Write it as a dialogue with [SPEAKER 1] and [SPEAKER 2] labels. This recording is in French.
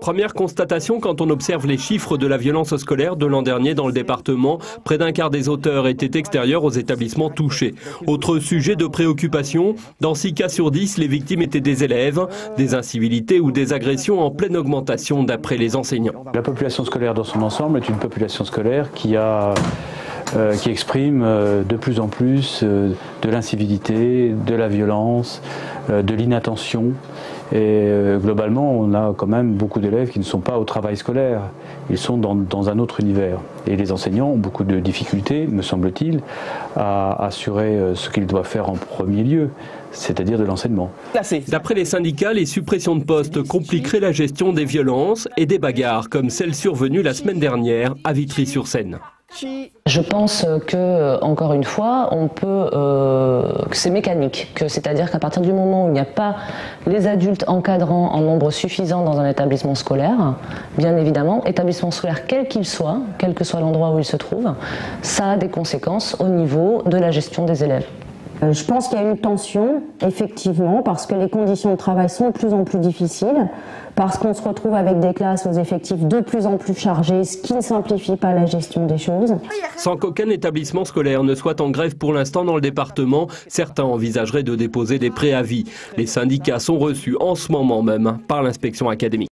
[SPEAKER 1] Première constatation quand on observe les chiffres de la violence scolaire de l'an dernier dans le département. Près d'un quart des auteurs étaient extérieurs aux établissements touchés. Autre sujet de préoccupation, dans 6 cas sur 10, les victimes étaient des élèves, des incivilités ou des agressions en pleine augmentation d'après les enseignants.
[SPEAKER 2] La population scolaire dans son ensemble est une population scolaire qui exprime de plus en plus de l'incivilité, de la violence, de l'inattention. Et globalement, on a quand même beaucoup d'élèves qui ne sont pas au travail scolaire. Ils sont dans un autre univers. Et les enseignants ont beaucoup de difficultés, me semble-t-il, à assurer ce qu'ils doivent faire en premier lieu, c'est-à-dire de l'enseignement.
[SPEAKER 1] D'après les syndicats, les suppressions de postes compliqueraient la gestion des violences et des bagarres, comme celle survenue la semaine dernière à Vitry-sur-Seine.
[SPEAKER 3] Je pense que, encore une fois, que c'est mécanique, c'est-à-dire qu'à partir du moment où il n'y a pas les adultes encadrants en nombre suffisant dans un établissement scolaire, bien évidemment, établissement scolaire quel qu'il soit, quel que soit l'endroit où il se trouve, ça a des conséquences au niveau de la gestion des élèves.
[SPEAKER 4] Je pense qu'il y a une tension, effectivement, parce que les conditions de travail sont de plus en plus difficiles, parce qu'on se retrouve avec des classes aux effectifs de plus en plus chargés, ce qui ne simplifie pas la gestion des choses.
[SPEAKER 1] Sans qu'aucun établissement scolaire ne soit en grève pour l'instant dans le département, certains envisageraient de déposer des préavis. Les syndicats sont reçus en ce moment même par l'inspection académique.